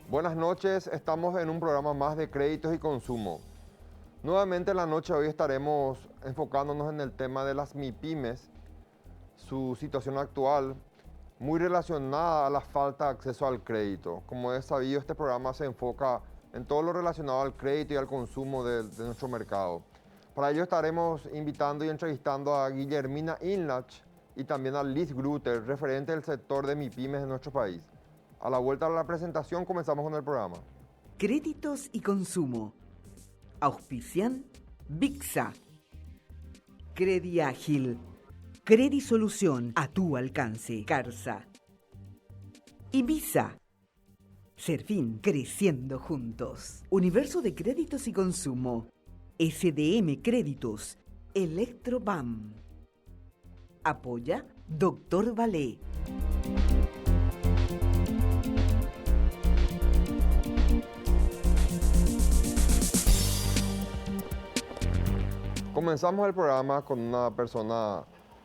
Buenas noches, estamos en un programa más de créditos y consumo. Nuevamente en la noche de hoy estaremos enfocándonos en el tema de las MIPYMES, su situación actual, muy relacionada a la falta de acceso al crédito. Como es sabido, este programa se enfoca en todo lo relacionado al crédito y al consumo de nuestro mercado. Para ello estaremos invitando y entrevistando a Guillermina Inlach y también a Liz Grutter, referente del sector de MIPYMES en nuestro país. A la vuelta de la presentación comenzamos con el programa. Créditos y consumo. Auspician VIXA. Crediágil. Credisolución a tu alcance. Carsa. Ibiza. Serfín, creciendo juntos. Universo de créditos y consumo. SDM Créditos. Electrobam. Apoya Dr. Valé. Comenzamos el programa con una persona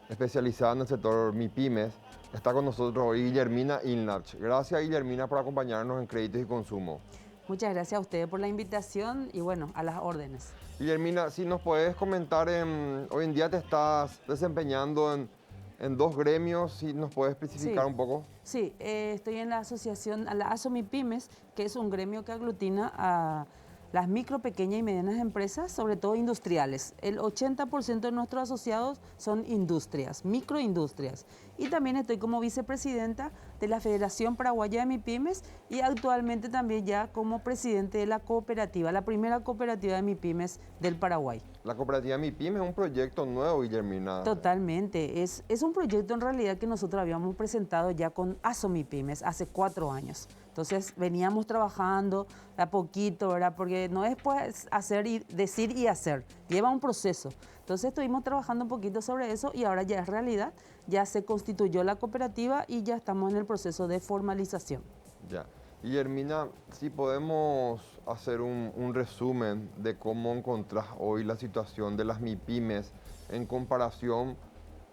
especializada en el sector MIPYMES. Está con nosotros hoy Guillermina Inlach. Gracias, Guillermina, por acompañarnos en Créditos y Consumo. Muchas gracias a ustedes por la invitación y bueno, a las órdenes. Guillermina, si nos puedes comentar, hoy en día te estás desempeñando en dos gremios, si nos puedes especificar un poco. Sí, estoy en la asociación, la ASOMIPYMES, que es un gremio que aglutina a las micro, pequeñas y medianas empresas, sobre todo industriales. El 80% de nuestros asociados son industrias, microindustrias. Y también estoy como vicepresidenta de la Federación Paraguaya de MIPYMES y actualmente también ya como presidente de la cooperativa, la primera cooperativa de MIPYMES del Paraguay. La cooperativa MIPYMES es un proyecto nuevo, Guillermina. Totalmente, es un proyecto en realidad que nosotros habíamos presentado ya con ASOMIPYMES hace 4 años. Entonces veníamos trabajando a poquito, ¿verdad? Porque no es pues hacer y decir y hacer, lleva un proceso. Entonces estuvimos trabajando un poquito sobre eso y ahora ya es realidad, ya se constituyó la cooperativa y ya estamos en el proceso de formalización. Ya. Guillermina, si podemos hacer un resumen de cómo encontrás hoy la situación de las MIPYMES en comparación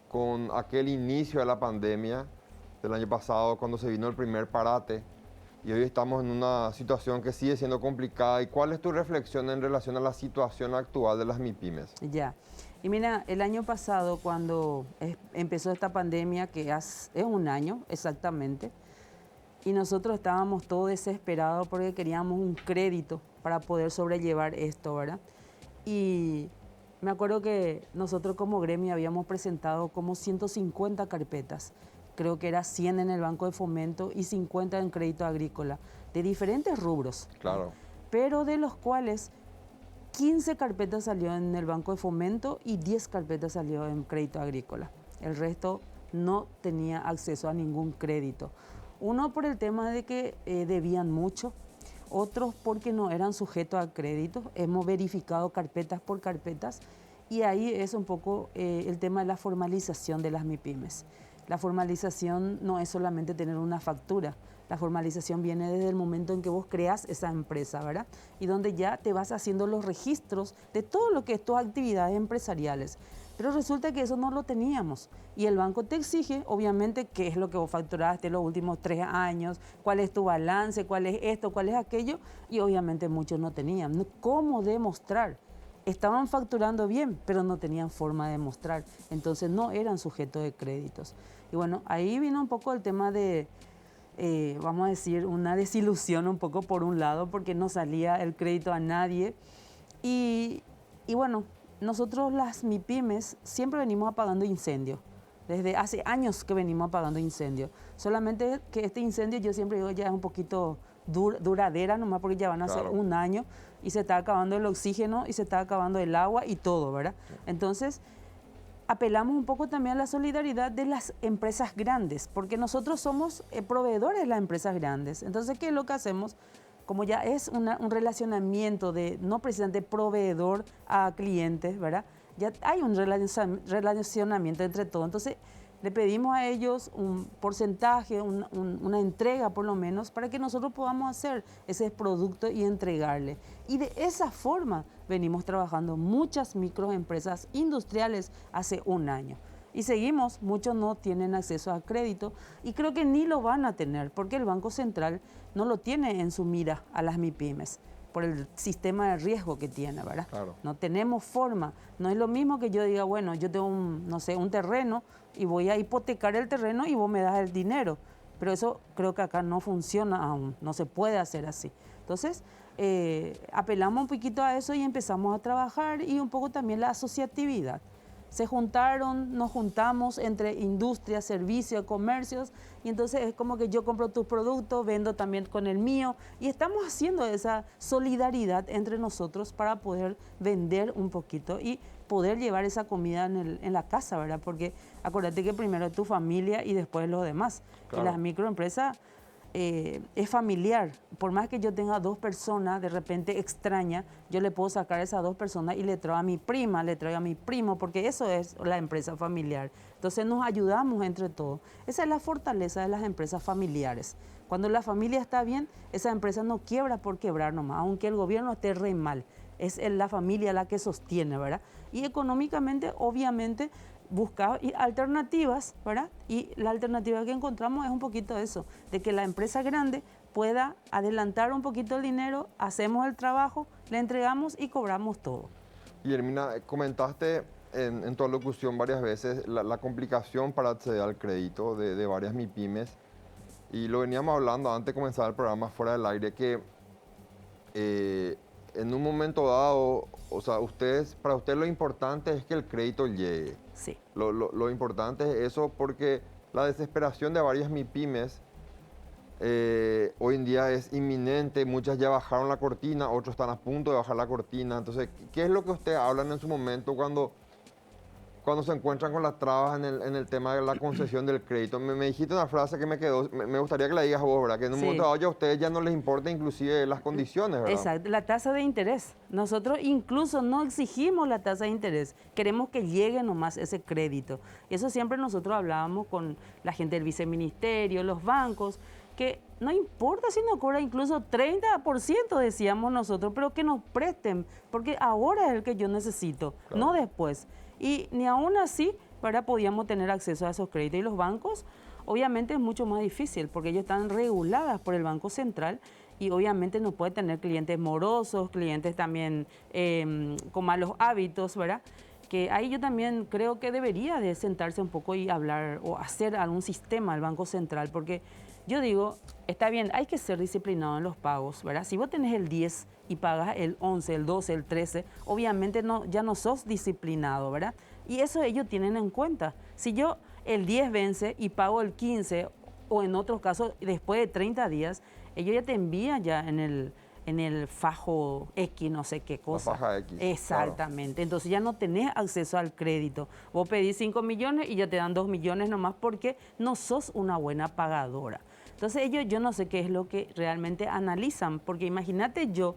con aquel inicio de la pandemia del año pasado, cuando se vino el primer parate, y hoy estamos en una situación que sigue siendo complicada. ¿Y cuál es tu reflexión en relación a la situación actual de las MIPYMES? Ya, y mira, el año pasado cuando empezó esta pandemia, que es un año exactamente, y nosotros estábamos todos desesperados porque queríamos un crédito para poder sobrellevar esto, ¿verdad? Y me acuerdo que nosotros como gremio habíamos presentado como 150 carpetas. Creo que era 100 en el Banco de Fomento y 50 en crédito agrícola, de diferentes rubros. Claro. Pero de los cuales 15 carpetas salió en el Banco de Fomento y 10 carpetas salió en crédito agrícola. El resto no tenía acceso a ningún crédito. Uno por el tema de que debían mucho, otros porque no eran sujetos a crédito. Hemos verificado carpetas por carpetas y ahí es un poco el tema de la formalización de las MIPYMES. La formalización no es solamente tener una factura. La formalización viene desde el momento en que vos creas esa empresa, ¿verdad? Y donde ya te vas haciendo los registros de todo lo que es tus actividades empresariales. Pero resulta que eso no lo teníamos. Y el banco te exige, obviamente, qué es lo que vos facturaste los últimos 3 años, cuál es tu balance, cuál es esto, cuál es aquello. Y obviamente muchos no tenían. ¿Cómo demostrar? Estaban facturando bien, pero no tenían forma de demostrar. Entonces no eran sujetos de créditos. Y bueno, ahí vino un poco el tema de, vamos a decir, una desilusión un poco por un lado, porque no salía el crédito a nadie. Y bueno, nosotros las MIPYMES siempre venimos apagando incendios. Desde hace años que venimos apagando incendios. Solamente que este incendio, yo siempre digo, ya es un poquito duradera, nomás porque ya van a ser un año y se está acabando el oxígeno y se está acabando el agua y todo, ¿verdad? Entonces, apelamos un poco también a la solidaridad de las empresas grandes, porque nosotros somos proveedores de las empresas grandes. Entonces, ¿qué es lo que hacemos? Como ya es un relacionamiento de, no precisamente proveedor a clientes, ¿verdad? Ya hay un relacionamiento entre todos. Entonces, le pedimos a ellos un porcentaje, una entrega por lo menos, para que nosotros podamos hacer ese producto y entregarle. Y de esa forma venimos trabajando muchas microempresas industriales hace un año. Y seguimos, muchos no tienen acceso a crédito y creo que ni lo van a tener porque el Banco Central no lo tiene en su mira a las MIPYMES por el sistema de riesgo que tiene, ¿verdad? Claro. No tenemos forma. No es lo mismo que yo diga, bueno, yo tengo no sé, un terreno y voy a hipotecar el terreno y vos me das el dinero. Pero eso creo que acá no funciona aún, no se puede hacer así. Entonces, apelamos un poquito a eso y empezamos a trabajar y un poco también la asociatividad. Se juntaron, nos juntamos entre industrias, servicios, comercios, y entonces es como que yo compro tus productos, vendo también con el mío, y estamos haciendo esa solidaridad entre nosotros para poder vender un poquito y poder llevar esa comida en la casa, ¿verdad? Porque acuérdate que primero es tu familia y después los demás. Claro. Y las microempresas es familiar. Por más que yo tenga 2 personas de repente extrañas, yo le puedo sacar a esas 2 personas y le traigo a mi prima, le traigo a mi primo, porque eso es la empresa familiar. Entonces nos ayudamos entre todos. Esa es la fortaleza de las empresas familiares. Cuando la familia está bien, esa empresa no quiebra por quebrar nomás, aunque el gobierno esté re mal. Es la familia la que sostiene, ¿verdad? Y económicamente, obviamente, buscar alternativas, ¿verdad? Y la alternativa que encontramos es un poquito eso, de que la empresa grande pueda adelantar un poquito el dinero, hacemos el trabajo, le entregamos y cobramos todo. Guillermina, comentaste en tu alocución varias veces la complicación para acceder al crédito de varias MIPYMES, y lo veníamos hablando antes de comenzar el programa fuera del aire, que en un momento dado, o sea, para ustedes lo importante es que el crédito llegue. Sí. Lo importante es eso, porque la desesperación de varias MIPYMES hoy en día es inminente. Muchas ya bajaron la cortina, otros están a punto de bajar la cortina. Entonces, ¿qué es lo que ustedes hablan en su momento cuando se encuentran con las trabas en el tema de la concesión del crédito? Me dijiste una frase que me quedó, me gustaría que la digas vos, ¿verdad? Que en un Sí. momento dado ya a ustedes ya no les importa inclusive las condiciones, ¿verdad? Exacto, la tasa de interés. Nosotros incluso no exigimos la tasa de interés, queremos que llegue nomás ese crédito. Eso siempre nosotros hablábamos con la gente del viceministerio, los bancos, que no importa si nos cobra incluso 30%, decíamos nosotros, pero que nos presten, porque ahora es el que yo necesito, Claro. no después. Y ni aún así, ¿verdad?, podíamos tener acceso a esos créditos. Y los bancos, obviamente es mucho más difícil, porque ellos están reguladas por el Banco Central y obviamente no puede tener clientes morosos, clientes también con malos hábitos, ¿verdad? Que ahí yo también creo que debería de sentarse un poco y hablar o hacer algún sistema al Banco Central, porque yo digo, está bien, hay que ser disciplinado en los pagos, ¿verdad? Si vos tenés el 10 y pagas el 11, el 12, el 13, obviamente ya no sos disciplinado, ¿verdad? Y eso ellos tienen en cuenta. Si yo el 10 vence y pago el 15, o en otros casos después de 30 días, ellos ya te envían ya en el fajo X, no sé qué cosa. La faja X. Exactamente. Claro. Entonces ya no tenés acceso al crédito. Vos pedís 5 millones y ya te dan 2 millones nomás porque no sos una buena pagadora. Entonces ellos, yo no sé qué es lo que realmente analizan, porque imagínate yo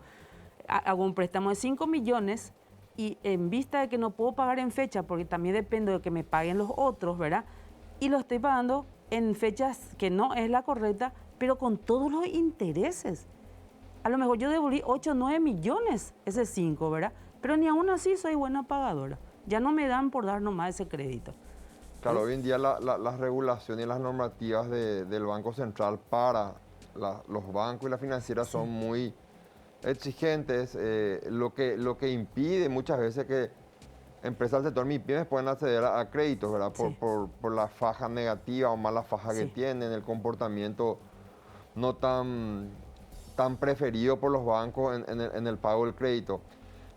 hago un préstamo de 5 millones y en vista de que no puedo pagar en fecha, porque también dependo de que me paguen los otros, ¿verdad? Y lo estoy pagando en fechas que no es la correcta, pero con todos los intereses. A lo mejor yo devolví 8 o 9 millones, ese 5, ¿verdad? Pero ni aún así soy buena pagadora. Ya no me dan por dar nomás ese crédito. Claro, hoy en día las regulaciones y las normativas del Banco Central para los bancos y las financieras son muy exigentes, lo que impide muchas veces que empresas del sector MIPYMES puedan acceder a créditos, ¿verdad? Por la faja negativa o mala faja que tienen, el comportamiento no tan preferido por los bancos en el pago del crédito.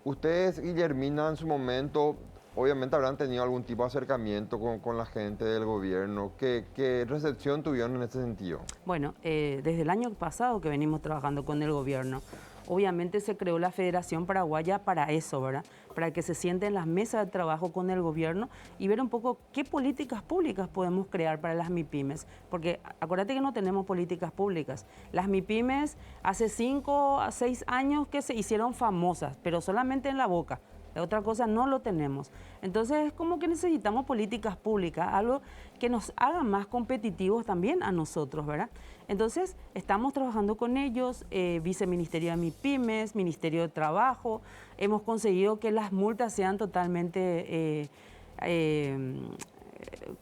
Ustedes, Guillermina, en su momento, obviamente habrán tenido algún tipo de acercamiento con la gente del gobierno. ¿Qué recepción tuvieron en ese sentido? Bueno, desde el año pasado que venimos trabajando con el gobierno, obviamente se creó la Federación Paraguaya para eso, ¿verdad? Para que se sienten en las mesas de trabajo con el gobierno y ver un poco qué políticas públicas podemos crear para las MIPYMES. Porque acuérdate que no tenemos políticas públicas. Las MIPYMES hace 5 a 6 años que se hicieron famosas, pero solamente en la boca. La otra cosa no lo tenemos. Entonces es como que necesitamos políticas públicas, algo que nos haga más competitivos también a nosotros, ¿verdad? Entonces estamos trabajando con ellos, Viceministerio de MIPYMES, Ministerio de Trabajo, hemos conseguido que las multas sean totalmente...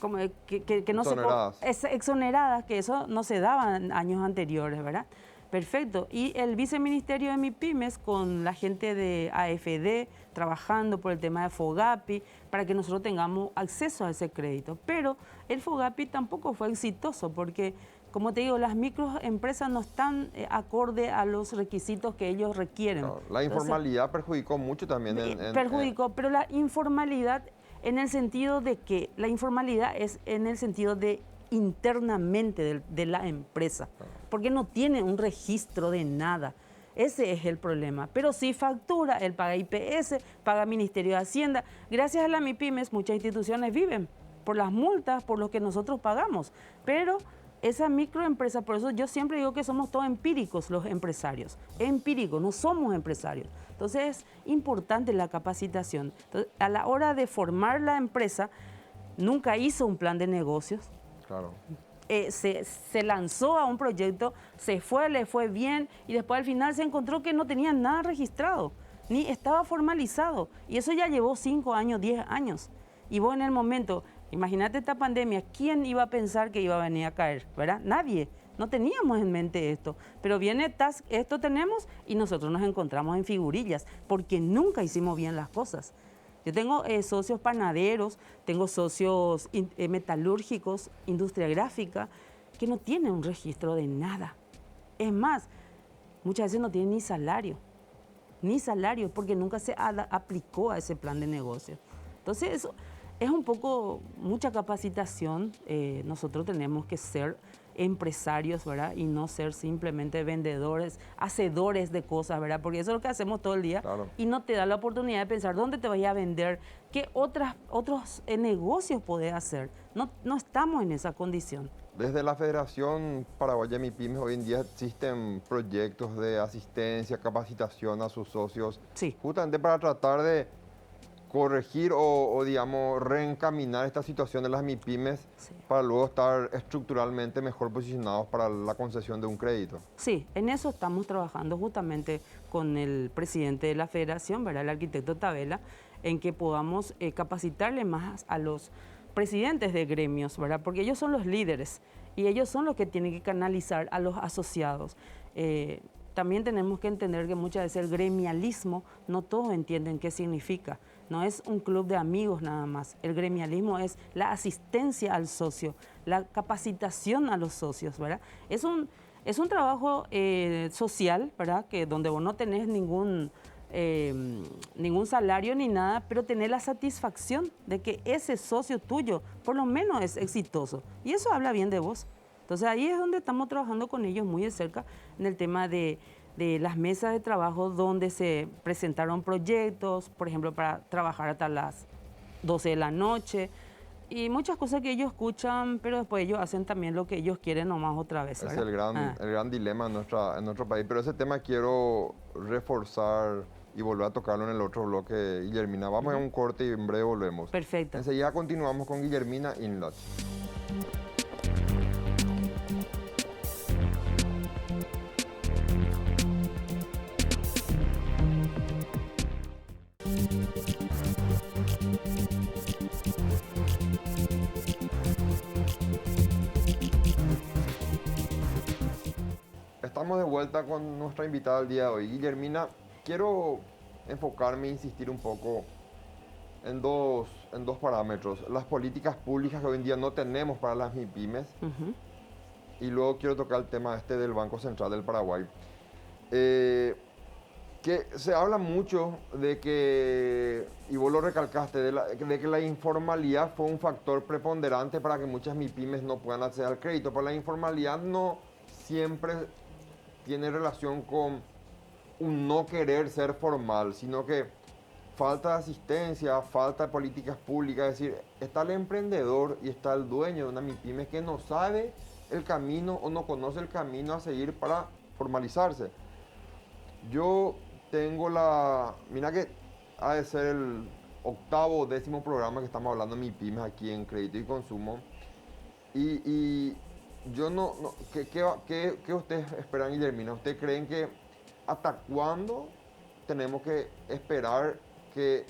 como que no Exoneradas. exoneradas, que eso no se daba en años anteriores, ¿verdad? Perfecto. Y el viceministerio de MIPYMES con la gente de AFD trabajando por el tema de FOGAPI para que nosotros tengamos acceso a ese crédito. Pero el FOGAPI tampoco fue exitoso porque, como te digo, las microempresas no están acorde a los requisitos que ellos requieren. Claro, la informalidad perjudicó mucho también perjudicó, pero la informalidad en el sentido de que la informalidad es en el sentido de internamente de la empresa, porque no tiene un registro de nada. Ese es el problema. Pero sí factura, él paga IPS, paga Ministerio de Hacienda. Gracias a la MIPYMES muchas instituciones viven por las multas, por lo que nosotros pagamos. Pero esa microempresa, por eso yo siempre digo que somos todos empíricos los empresarios. Empíricos, no somos empresarios. Entonces es importante la capacitación. Entonces, a la hora de formar la empresa, nunca hizo un plan de negocios. Claro. Se lanzó a un proyecto, se fue, le fue bien y después al final se encontró que no tenía nada registrado, ni estaba formalizado. Y eso ya llevó 5 años, 10 años. Y vos en el momento, imagínate esta pandemia, ¿quién iba a pensar que iba a venir a caer? ¿Verdad? Nadie. No teníamos en mente esto. Pero viene esto tenemos y nosotros nos encontramos en figurillas porque nunca hicimos bien las cosas. Yo tengo socios panaderos, tengo socios metalúrgicos, industria gráfica, que no tienen un registro de nada. Es más, muchas veces no tienen ni salario, porque nunca se aplicó a ese plan de negocio. Entonces, eso es un poco mucha capacitación. Nosotros tenemos que ser empresarios, ¿verdad? Y no ser simplemente vendedores, hacedores de cosas, ¿verdad? Porque eso es lo que hacemos todo el día. Claro. Y no te da la oportunidad de pensar dónde te vayas a vender, qué otros negocios podés hacer. No estamos en esa condición. Desde la Federación Paraguaya de MIPYMES hoy en día existen proyectos de asistencia, capacitación a sus socios, Sí. justamente para tratar de corregir digamos, reencaminar esta situación de las MIPYMES Sí. para luego estar estructuralmente mejor posicionados para la concesión de un crédito. Sí, en eso estamos trabajando justamente con el presidente de la federación, ¿verdad? El arquitecto Tabela, en que podamos capacitarle más a los presidentes de gremios, ¿verdad? Porque ellos son los líderes y ellos son los que tienen que canalizar a los asociados. También tenemos que entender que muchas veces el gremialismo no todos entienden qué significa. No es un club de amigos nada más. El gremialismo es la asistencia al socio, la capacitación a los socios, ¿verdad? Es un trabajo social, ¿verdad? Que donde vos no tenés ningún salario ni nada, pero tenés la satisfacción de que ese socio tuyo por lo menos es exitoso. Y eso habla bien de vos. Entonces ahí es donde estamos trabajando con ellos muy de cerca en el tema de las mesas de trabajo donde se presentaron proyectos, por ejemplo, para trabajar hasta las 12 de la noche y muchas cosas que ellos escuchan, pero después ellos hacen también lo que ellos quieren nomás otra vez. Es ¿verdad? el gran dilema en nuestro país, pero ese tema quiero reforzar y volver a tocarlo en el otro bloque, Guillermina. Vamos a un corte y en breve volvemos. Perfecto. Enseguida continuamos con Guillermina Inlot. Estamos de vuelta con nuestra invitada del día de hoy. Guillermina, quiero enfocarme e insistir un poco en dos parámetros. Las políticas públicas que hoy en día no tenemos para las MIPYMES. Y luego quiero tocar el tema del Banco Central del Paraguay. Que se habla mucho de que, y vos lo recalcaste, de que la informalidad fue un factor preponderante para que muchas MIPYMES no puedan acceder al crédito. Pero la informalidad no siempre tiene relación con un no querer ser formal, sino que falta de asistencia, falta de políticas públicas. Es decir, está el emprendedor y está el dueño de una MIPYME que no sabe el camino o no conoce el camino a seguir para formalizarse. Yo tengo mira que ha de ser el octavo o décimo programa que estamos hablando de MIPYMES aquí en Crédito y Consumo. Y yo ¿qué ustedes esperan, Guillermina? ¿Ustedes creen que hasta cuándo tenemos que esperar que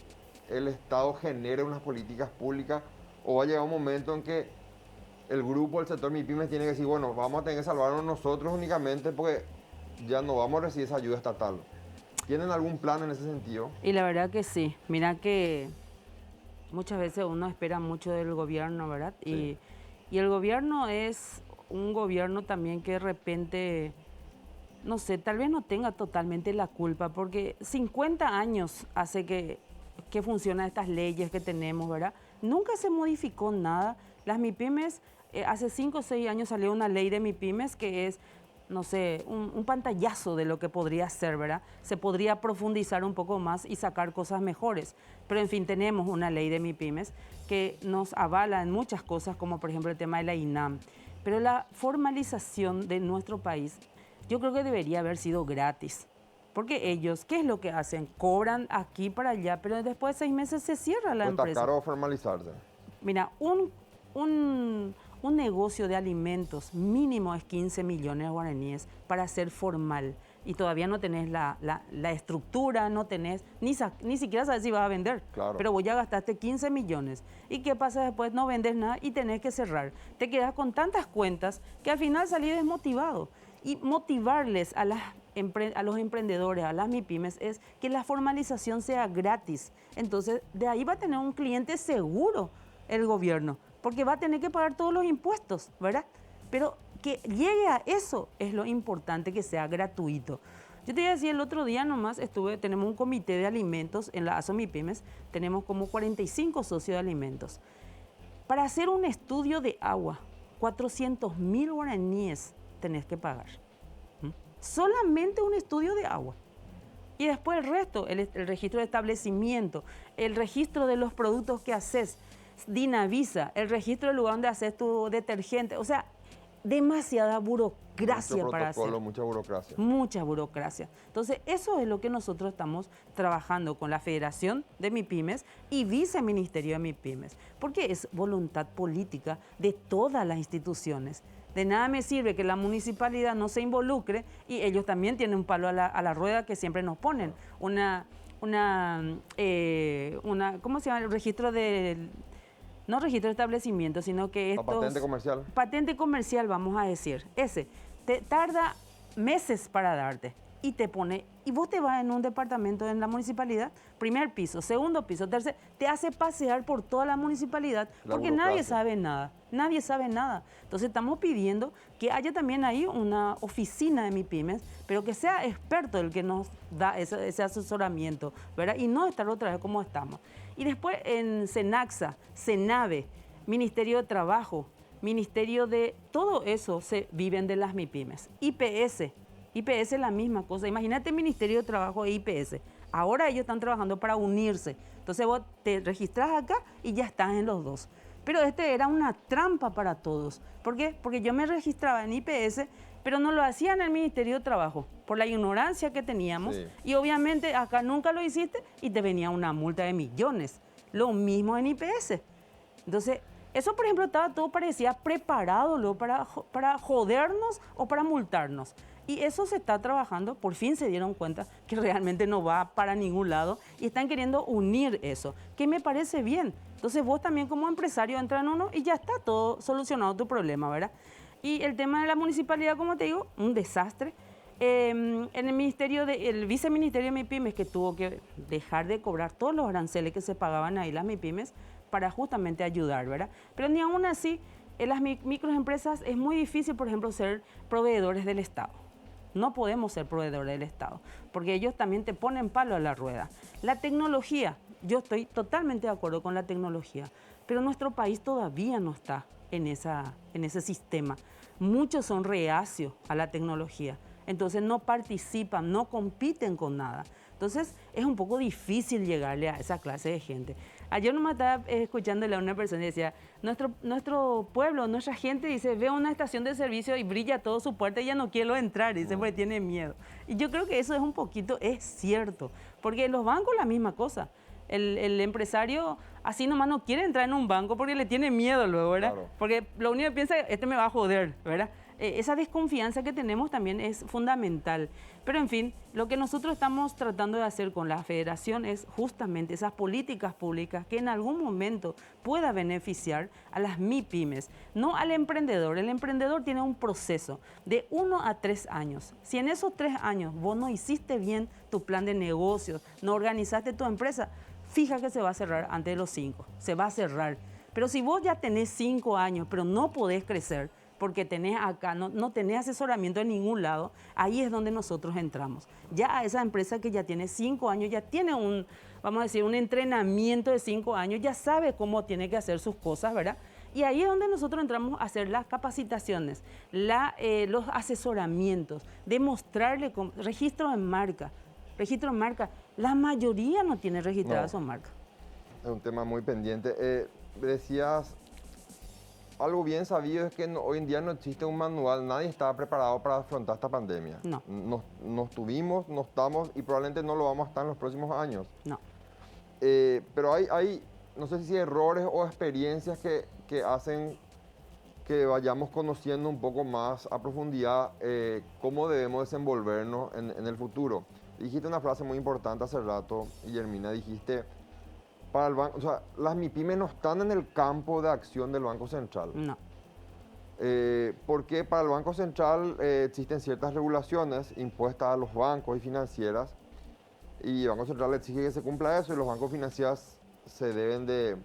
el Estado genere unas políticas públicas, o va a llegar un momento en que el grupo, el sector MIPYMES tiene que decir, bueno, vamos a tener que salvarnos nosotros únicamente porque ya no vamos a recibir esa ayuda estatal? ¿Tienen algún plan en ese sentido? Y la verdad que sí. Mira que muchas veces uno espera mucho del gobierno, ¿verdad? Sí. Y el gobierno es un gobierno también que de repente, no sé, tal vez no tenga totalmente la culpa, porque 50 años hace que funcionan estas leyes que tenemos, ¿verdad? Nunca se modificó nada. Las MIPYMES, hace 5 o 6 años salió una ley de MIPYMES que es, no sé, un pantallazo de lo que podría ser, ¿verdad? Se podría profundizar un poco más y sacar cosas mejores. Pero en fin, tenemos una ley de MIPYMES que nos avala en muchas cosas, como por ejemplo el tema de la INAM. Pero la formalización de nuestro país, yo creo que debería haber sido gratis. Porque ellos, ¿qué es lo que hacen? Cobran aquí para allá, pero después de 6 meses se cierra la ¿Cuesta empresa. caro formalizarse? Mira, un negocio de alimentos mínimo es 15 millones de guaraníes para ser formal. Y todavía no tenés la estructura, no tenés, ni siquiera sabes si vas a vender. Claro. Pero vos ya gastaste 15 millones. ¿Y qué pasa después? No vendes nada y tenés que cerrar. Te quedas con tantas cuentas que al final salís desmotivado. Y motivarles a los emprendedores, a las MIPYMES, es que la formalización sea gratis. Entonces, de ahí va a tener un cliente seguro el gobierno, porque va a tener que pagar todos los impuestos, ¿verdad? Pero que llegue a eso es lo importante, que sea gratuito. Yo te iba a decir, el otro día nomás tenemos un comité de alimentos en la ASO MIPYMES, tenemos como 45 socios de alimentos. Para hacer un estudio de agua, 400.000 guaraníes tenés que pagar. Solamente un estudio de agua. Y después el resto, el registro de establecimiento, el registro de los productos que haces, Dinavisa, el registro del lugar donde haces tu detergente. O sea, demasiada burocracia para hacer. Mucha burocracia. Mucha burocracia. Entonces, eso es lo que nosotros estamos trabajando con la Federación de MIPYMES y Viceministerio de MIPYMES, porque es voluntad política de todas las instituciones. De nada me sirve que la municipalidad no se involucre y ellos también tienen un palo a la rueda que siempre nos ponen. ¿Cómo se llama? El registro de... No registro de establecimiento, sino que La patente comercial. Patente comercial, vamos a decir. Ese te tarda meses para darte y te pone... Y vos te vas en un departamento en la municipalidad, primer piso, segundo piso, tercer... Te hace pasear por toda la municipalidad porque nadie sabe nada. Nadie sabe nada. Entonces estamos pidiendo que haya también ahí una oficina de MIPYMES, pero que sea experto el que nos da ese asesoramiento, ¿verdad? Y no estar otra vez como estamos. Y después en SENACSA, SENAVE, Ministerio de Trabajo, Ministerio de... Todo eso se viven de las MIPYMES. IPS es la misma cosa. Imagínate Ministerio de Trabajo e IPS. Ahora ellos están trabajando para unirse. Entonces vos te registrás acá y ya estás en los dos. Pero era una trampa para todos. ¿Por qué? Porque yo me registraba en IPS, pero no lo hacía en el Ministerio de Trabajo, por la ignorancia que teníamos. Sí. Y obviamente acá nunca lo hiciste y te venía una multa de millones. Lo mismo en IPS. Entonces, eso, por ejemplo, parecía preparado para jodernos o para multarnos. Y eso se está trabajando, por fin se dieron cuenta que realmente no va para ningún lado y están queriendo unir eso, que me parece bien. Entonces vos también como empresario entras en uno y ya está todo solucionado tu problema, ¿verdad? Y el tema de la municipalidad, como te digo, un desastre. En el viceministerio de MIPYMES, que tuvo que dejar de cobrar todos los aranceles que se pagaban ahí las MIPYMES para justamente ayudar, ¿verdad? Pero ni aún así, en las microempresas es muy difícil, por ejemplo, ser proveedores del Estado. No podemos ser proveedores del Estado, porque ellos también te ponen palo a la rueda. La tecnología, yo estoy totalmente de acuerdo con la tecnología, pero nuestro país todavía no está en ese sistema. Muchos son reacios a la tecnología, entonces no participan, no compiten con nada. Entonces es un poco difícil llegarle a esa clase de gente. Ayer nomás estaba escuchándole a una persona y decía, nuestro pueblo, nuestra gente, dice, ve una estación de servicio y brilla todo su puerta y ya no quiero entrar, dice, porque tiene miedo. Y yo creo que eso es un poquito, es cierto, porque los bancos la misma cosa. El empresario así nomás no quiere entrar en un banco porque le tiene miedo luego, ¿verdad? Claro. Porque lo único que piensa es, este me va a joder, ¿verdad? Esa desconfianza que tenemos también es fundamental. Pero en fin, lo que nosotros estamos tratando de hacer con la federación es justamente esas políticas públicas que en algún momento pueda beneficiar a las MIPYMES, no al emprendedor. El emprendedor tiene un proceso de 1 a 3 años. Si en esos 3 años vos no hiciste bien tu plan de negocios, no organizaste tu empresa, fija que se va a cerrar antes de los 5, se va a cerrar. Pero si vos ya tenés 5 años, pero no podés crecer, porque tenés acá, no tenés asesoramiento en ningún lado, ahí es donde nosotros entramos. Ya esa empresa que ya tiene 5 años, ya tiene vamos a decir, un entrenamiento de 5 años, ya sabe cómo tiene que hacer sus cosas, ¿verdad? Y ahí es donde nosotros entramos a hacer las capacitaciones, los asesoramientos, demostrarle registro de marca. Registro de marca, la mayoría no tiene registrada su marca. Es un tema muy pendiente. Decías, algo bien sabido es que hoy en día no existe un manual, nadie estaba preparado para afrontar esta pandemia. No. No estuvimos, no estamos y probablemente no lo vamos a estar en los próximos años. No. Pero hay, no sé si errores o experiencias que hacen que vayamos conociendo un poco más a profundidad cómo debemos desenvolvernos en el futuro. Dijiste una frase muy importante hace rato, Guillermina, dijiste, para el banco, o sea, las MIPYMES no están en el campo de acción del Banco Central. No. Porque para el Banco Central existen ciertas regulaciones impuestas a los bancos y financieras y el Banco Central exige que se cumpla eso y los bancos financieros se deben de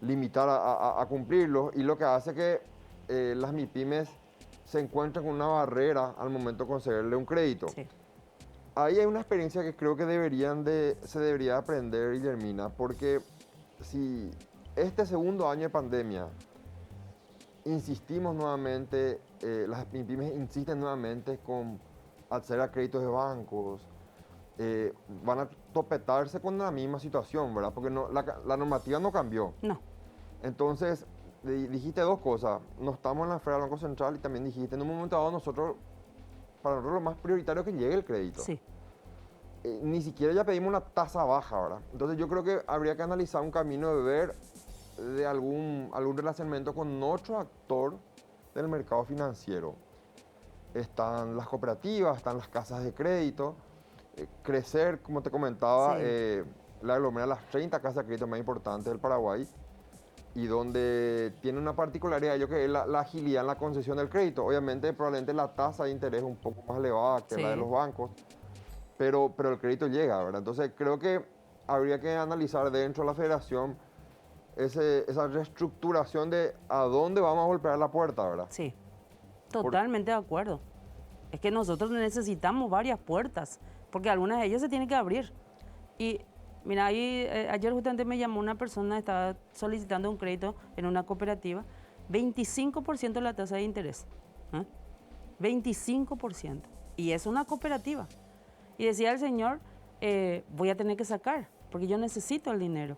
limitar a cumplirlo y lo que hace que las MIPYMES se encuentren con una barrera al momento de concederle un crédito. Sí. Ahí hay una experiencia que creo que se debería aprender, Guillermina, porque si este segundo año de pandemia insistimos nuevamente, las MIPYMES insisten nuevamente con acceder a créditos de bancos, van a topetarse con la misma situación, ¿verdad? Porque la normativa no cambió. No. Entonces, dijiste dos cosas. No estamos en la esfera del Banco Central y también dijiste, en un momento dado para nosotros lo más prioritario es que llegue el crédito. Sí. Ni siquiera ya pedimos una tasa baja, ¿verdad? Entonces yo creo que habría que analizar un camino de ver de algún relacionamiento con otro actor del mercado financiero. Están las cooperativas, están las casas de crédito. Crecer, como te comentaba, Sí. la aglomera las 30 casas de crédito más importantes del Paraguay y donde tiene una particularidad, yo que es la agilidad en la concesión del crédito. Obviamente, probablemente la tasa de interés es un poco más elevada que la de los bancos, pero el crédito llega, ¿verdad? Entonces, creo que habría que analizar dentro de la federación esa reestructuración de a dónde vamos a golpear la puerta, ¿verdad? Sí, totalmente de acuerdo. Es que nosotros necesitamos varias puertas, porque algunas de ellas se tienen que abrir. Y mira, ahí ayer justamente me llamó una persona, estaba solicitando un crédito en una cooperativa, 25% la tasa de interés. 25%. Y es una cooperativa. Y decía el señor, voy a tener que sacar, porque yo necesito el dinero.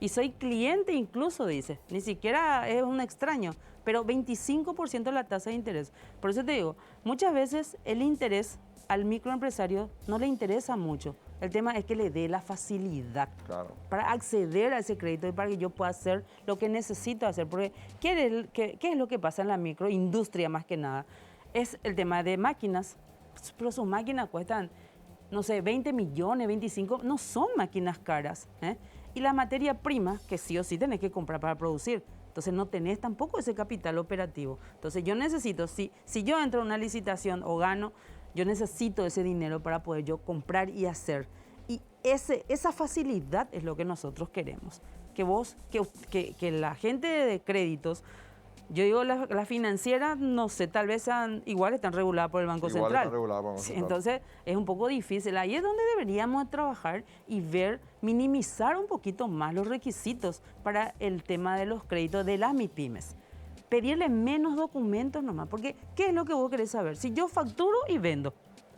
Y soy cliente incluso, dice, ni siquiera es un extraño, pero 25% la tasa de interés. Por eso te digo, muchas veces el interés al microempresario no le interesa mucho. El tema es que le dé la facilidad para acceder a ese crédito y para que yo pueda hacer lo que necesito hacer. Porque, ¿qué es lo que pasa en la microindustria más que nada? Es el tema de máquinas, pero sus máquinas cuestan, no sé, 20 millones, 25, no son máquinas caras, ¿eh? Y la materia prima, que sí o sí tenés que comprar para producir. Entonces no tenés tampoco ese capital operativo. Entonces yo necesito, si yo entro en una licitación o gano, yo necesito ese dinero para poder yo comprar y hacer. Y esa facilidad es lo que nosotros queremos. Que la gente de créditos, yo digo la financiera, no sé, tal vez igual están reguladas por el Banco Central. Están reguladas por el Banco Central. Entonces es un poco difícil. Ahí es donde deberíamos trabajar y minimizar un poquito más los requisitos para el tema de los créditos de las MIPYMES. Pedirle menos documentos nomás, porque ¿qué es lo que vos querés saber? Si yo facturo y vendo,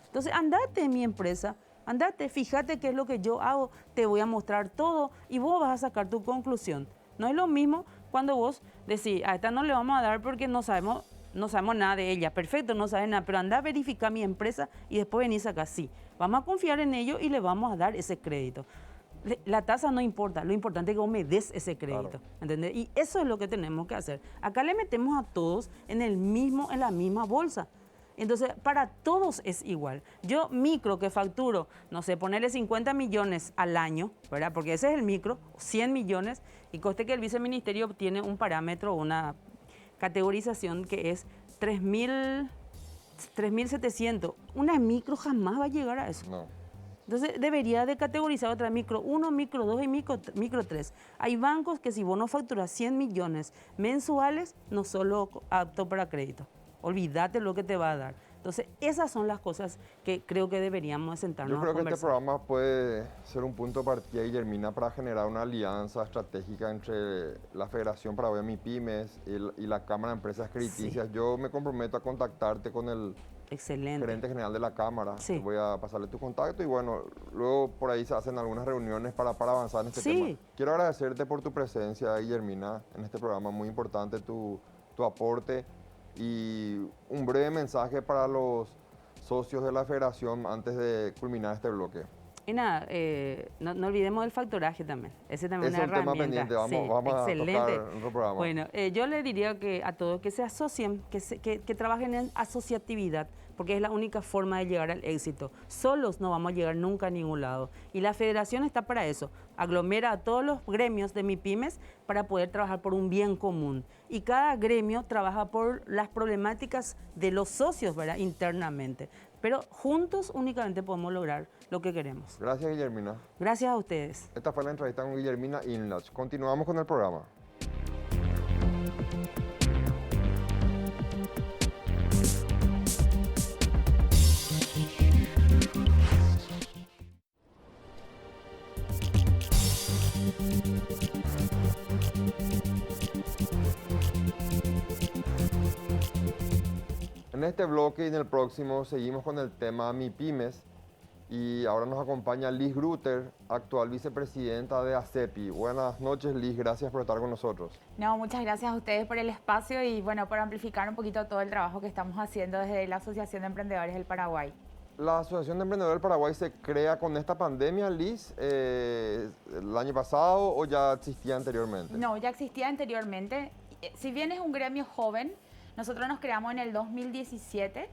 entonces andate en mi empresa, Andate, fíjate qué es lo que yo hago, te voy a mostrar todo y vos vas a sacar tu conclusión. No es lo mismo cuando vos decís, a esta no le vamos a dar porque no sabemos nada de ella. Perfecto, no sabes nada, pero anda a verificar mi empresa y después venís acá. Sí, vamos a confiar en ello y le vamos a dar ese crédito. La tasa no importa, lo importante es que vos me des ese crédito, Claro. ¿entendés? Y eso es lo que tenemos que hacer. Acá le metemos a todos en la misma bolsa. Entonces, para todos es igual. Yo micro que facturo, no sé, ponerle 50 millones al año, ¿verdad? Porque ese es el micro, 100 millones, y coste que el viceministerio tiene un parámetro, una categorización que es 3.700. Una micro jamás va a llegar a eso. No. Entonces debería de categorizar otra micro 1, micro 2 y micro 3. Hay bancos que si vos no facturas 100 millones mensuales, no solo apto para crédito. Olvídate lo que te va a dar. Entonces esas son las cosas que creo que deberíamos sentarnos Yo creo a que este conversar. programa puede ser un punto de partida, Guillermina, para generar una alianza estratégica entre la Federación Paraguaya de MIPYMES y la Cámara de Empresas Crediticias. Yo me comprometo a contactarte con el Excelente. gerente general de la Cámara. Sí. Voy a pasarle tu contacto y bueno, luego por ahí se hacen algunas reuniones para avanzar en este Sí. tema. Quiero agradecerte por tu presencia, Guillermina, en este programa. Muy importante tu aporte y un breve mensaje para los socios de la federación antes de culminar este bloque. Y nada, no olvidemos el factoraje también. Ese también Es es un una tema herramienta. pendiente, Sí, vamos a excelente. tocar en otro programa. Bueno, yo le diría que a todos que se asocien, que trabajen en asociatividad, porque es la única forma de llegar al éxito. Solos no vamos a llegar nunca a ningún lado. Y la federación está para eso. Aglomera a todos los gremios de MIPYMES para poder trabajar por un bien común. Y cada gremio trabaja por las problemáticas de los socios, ¿verdad? Internamente. Pero juntos únicamente podemos lograr lo que queremos. Gracias, Guillermina. Gracias a ustedes. Esta fue la entrevista con Guillermina Inlach. Continuamos con el programa. En este bloque y en el próximo seguimos con el tema MIPYMES y ahora nos acompaña Liz Grutter, actual vicepresidenta de ACEPI. Buenas noches, Liz, gracias por estar con nosotros. No, muchas gracias a ustedes por el espacio y bueno, por amplificar un poquito todo el trabajo que estamos haciendo desde la Asociación de Emprendedores del Paraguay. La Asociación de Emprendedores del Paraguay se crea con esta pandemia, Liz, el año pasado o ya existía anteriormente. No, ya existía anteriormente. Si bien es un gremio joven, nosotros nos creamos en el 2017.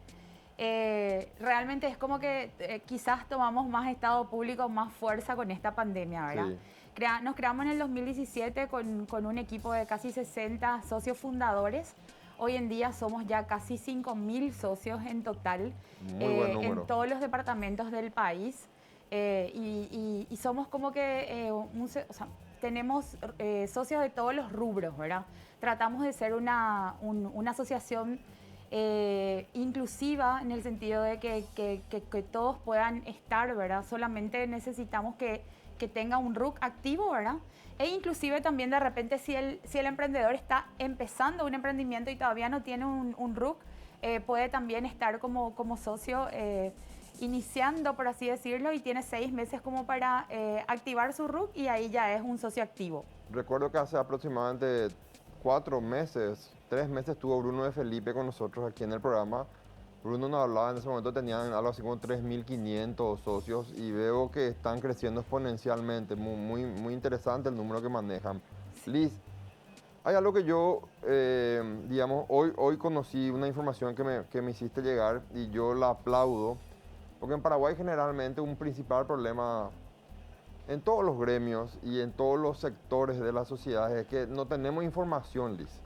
Realmente es como que quizás tomamos más estado público, más fuerza con esta pandemia, ¿verdad? Sí. Nos creamos en el 2017 con un equipo de casi 60 socios fundadores. Hoy en día somos ya casi 5.000 socios en total, Muy buen número. en todos los departamentos del país. Y somos como que, tenemos socios de todos los rubros, ¿verdad? Tratamos de ser una asociación inclusiva en el sentido de que todos puedan estar, ¿verdad? Solamente necesitamos que tenga un RUC activo, ¿verdad? E inclusive también de repente si el emprendedor está empezando un emprendimiento y todavía no tiene un RUC, puede también estar como socio iniciando, por así decirlo, y tiene 6 meses como para activar su RUC y ahí ya es un socio activo. Recuerdo que hace aproximadamente 4 meses, 3 meses estuvo Bruno de Felipe con nosotros aquí en el programa. Bruno nos hablaba, en ese momento tenían algo así como 3.500 socios y veo que están creciendo exponencialmente. Muy interesante el número que manejan. Liz, hay algo que yo, digamos, hoy conocí una información que me hiciste llegar y yo la aplaudo, porque en Paraguay generalmente un principal problema en todos los gremios y en todos los sectores de la sociedad es que no tenemos información, Liz.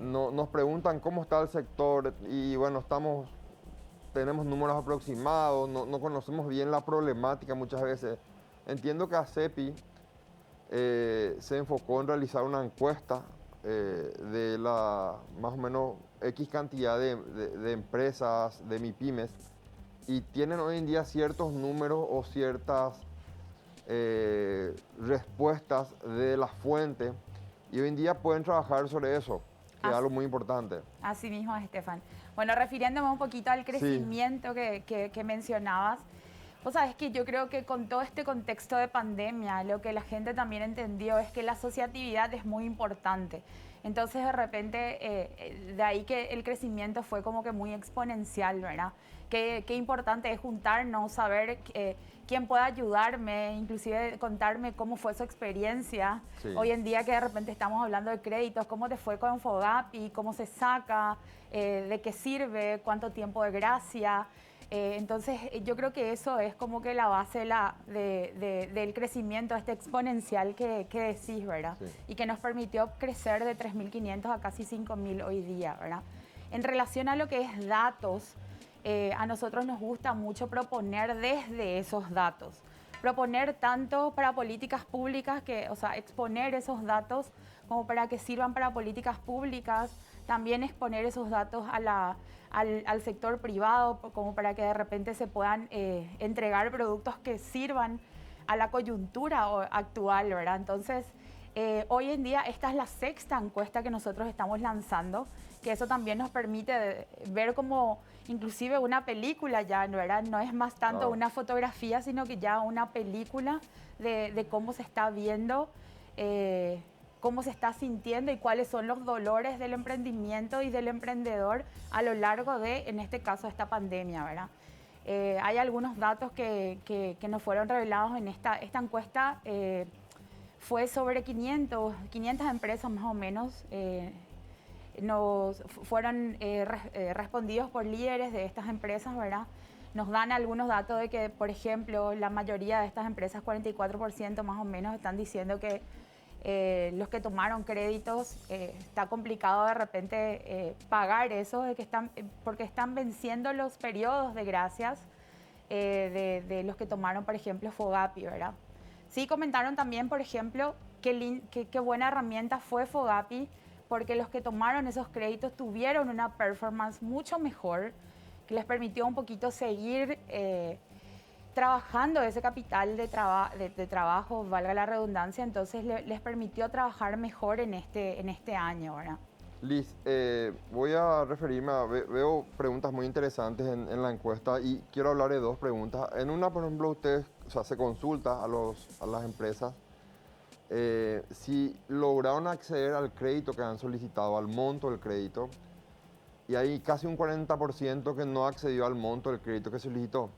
No, nos preguntan cómo está el sector y bueno, tenemos números aproximados, no conocemos bien la problemática muchas veces. Entiendo que ACEPI se enfocó en realizar una encuesta de la más o menos X cantidad de empresas, de MIPYMES, y tienen hoy en día ciertos números o ciertas respuestas de la fuente y hoy en día pueden trabajar sobre eso, que es algo muy importante. Así mismo, Estefan. Bueno, refiriéndome un poquito al crecimiento que mencionabas, Vos sabés que yo creo que con todo este contexto de pandemia, lo que la gente también entendió es que la asociatividad es muy importante. Entonces, de repente, de ahí que el crecimiento fue como que muy exponencial, ¿verdad? Qué importante es juntarnos, saber quién puede ayudarme, inclusive contarme cómo fue su experiencia. Sí. Hoy en día que de repente estamos hablando de créditos, cómo te fue con Fogapi, cómo se saca, de qué sirve, cuánto tiempo de gracia. Entonces, yo creo que eso es como que la base del crecimiento este exponencial que decís, ¿verdad? Sí. Y que nos permitió crecer de 3.500 a casi 5.000 hoy día, ¿verdad? En relación a lo que es datos, a nosotros nos gusta mucho proponer desde esos datos. Proponer tanto para políticas públicas, o sea, exponer esos datos como para que sirvan para políticas públicas, también exponer esos datos al sector privado, como para que de repente se puedan entregar productos que sirvan a la coyuntura actual, ¿verdad? Entonces, hoy en día esta es la 6ª encuesta que nosotros estamos lanzando, que eso también nos permite ver como inclusive una película ya, ¿verdad? No es más tanto una fotografía, sino que ya una película de cómo se está viendo, cómo se está sintiendo y cuáles son los dolores del emprendimiento y del emprendedor a lo largo de, en este caso, esta pandemia, ¿verdad? Hay algunos datos que nos fueron revelados en esta encuesta. Fue sobre 500 empresas más o menos. Nos fueron respondidos por líderes de estas empresas, ¿verdad? Nos dan algunos datos de que, por ejemplo, la mayoría de estas empresas, 44% más o menos, están diciendo que los que tomaron créditos, está complicado de repente pagar eso, porque están venciendo los periodos de gracias de los que tomaron, por ejemplo, Fogapi, ¿verdad? Sí comentaron también, por ejemplo, qué buena herramienta fue Fogapi, porque los que tomaron esos créditos tuvieron una performance mucho mejor, que les permitió un poquito seguir trabajando ese capital de trabajo, valga la redundancia, entonces les permitió trabajar mejor en este año, ¿verdad? Liz, voy a referirme veo preguntas muy interesantes en la encuesta y quiero hablar de 2 preguntas. En una, por ejemplo, ustedes, o sea, se consulta a las empresas si lograron acceder al crédito que han solicitado, al monto del crédito, y hay casi un 40% que no accedió al monto del crédito que solicitó.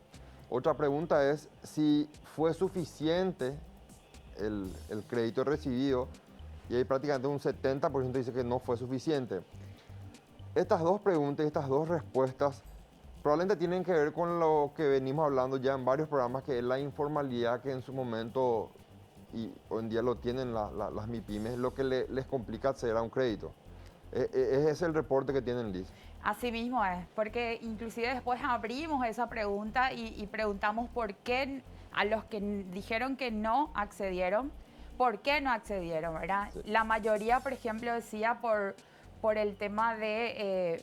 Otra pregunta es si fue suficiente el crédito recibido, y hay prácticamente un 70% dice que no fue suficiente. Estas 2 preguntas y estas 2 respuestas probablemente tienen que ver con lo que venimos hablando ya en varios programas, que es la informalidad que en su momento, y hoy en día lo tienen las MIPYMES, lo que les complica acceder a un crédito. Ese es el reporte que tienen, Liz. Así mismo es, porque inclusive después abrimos esa pregunta y preguntamos por qué a los que dijeron que no accedieron, ¿por qué no accedieron, verdad? Sí. La mayoría, por ejemplo, decía por el tema de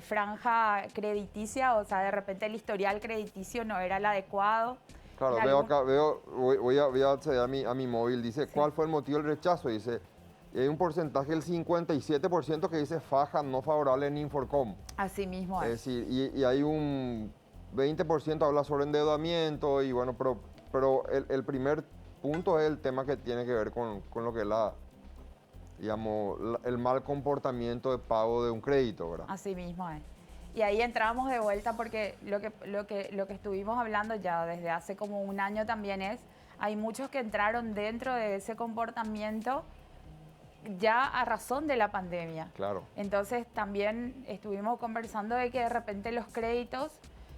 franja crediticia, o sea, de repente el historial crediticio no era el adecuado. Claro, voy a acceder a mi móvil, dice, sí. ¿Cuál fue el motivo del rechazo? Dice, y hay un porcentaje del 57% que dice faja no favorable en Inforcom. Así mismo es. Es decir, y hay un 20% habla sobre endeudamiento, y bueno, pero el primer punto es el tema que tiene que ver con lo que es el mal comportamiento de pago de un crédito, ¿verdad? Así mismo es. Y ahí entramos de vuelta porque lo que estuvimos hablando ya desde hace como un año también es, hay muchos que entraron dentro de ese comportamiento ya a razón de la pandemia. Claro. Entonces también estuvimos conversando de que de repente los créditos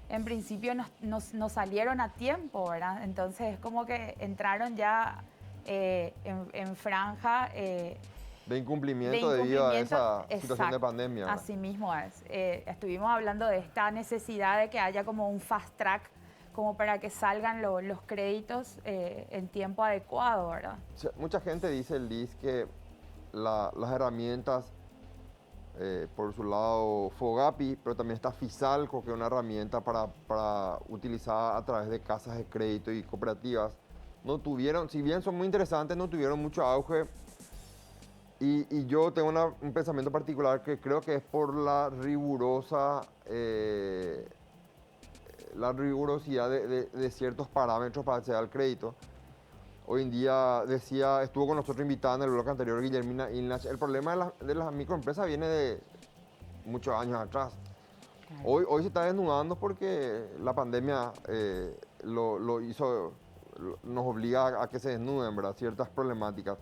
en principio no salieron a tiempo, ¿verdad? Entonces es como que entraron ya en franja de incumplimiento debido a esa situación de pandemia, ¿verdad? Así mismo es. Estuvimos hablando de esta necesidad de que haya como un fast track como para que salgan los créditos en tiempo adecuado, ¿verdad? O sea, mucha gente dice, Liz, que las herramientas, por su lado Fogapi, pero también está Fisalco, que es una herramienta para utilizar a través de casas de crédito y cooperativas, no tuvieron, si bien son muy interesantes, no tuvieron mucho auge. Y yo tengo un pensamiento particular que creo que es por la rigurosa la rigurosidad de ciertos parámetros para acceder al crédito. Hoy en día, estuvo con nosotros invitada en el bloque anterior Guillermina Ilnach. El problema de las microempresas viene de muchos años atrás. Claro. Hoy se está desnudando porque la pandemia lo hizo, nos obliga a que se desnuden, ¿verdad? Ciertas problemáticas.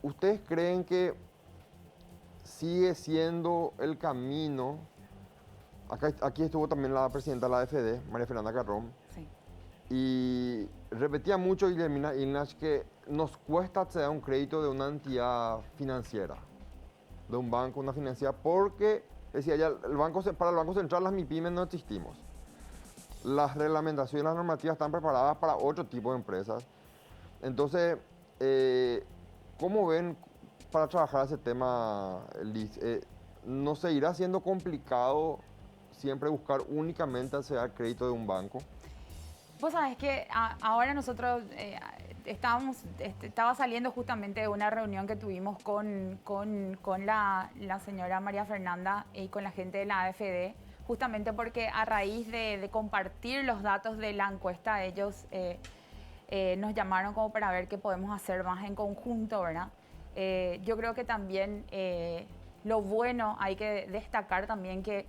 ¿Ustedes creen que sigue siendo el camino? Aquí estuvo también la presidenta de la AFD, María Fernanda Carrón, Sí. y repetía mucho Guillermina Ilnach que nos cuesta acceder a un crédito de una entidad financiera, de un banco, una financiera, porque, decía ella, para el Banco Central las MIPYMES no existimos. Las reglamentaciones y las normativas están preparadas para otro tipo de empresas. Entonces, ¿cómo ven para trabajar ese tema, Liz? ¿No seguirá siendo complicado siempre buscar únicamente acceder al crédito de un banco? Vos sabés que ahora nosotros estaba saliendo justamente de una reunión que tuvimos con la señora María Fernanda y con la gente de la AFD, justamente porque a raíz de compartir los datos de la encuesta, ellos nos llamaron como para ver qué podemos hacer más en conjunto, ¿verdad? Yo creo que también lo bueno, hay que destacar también que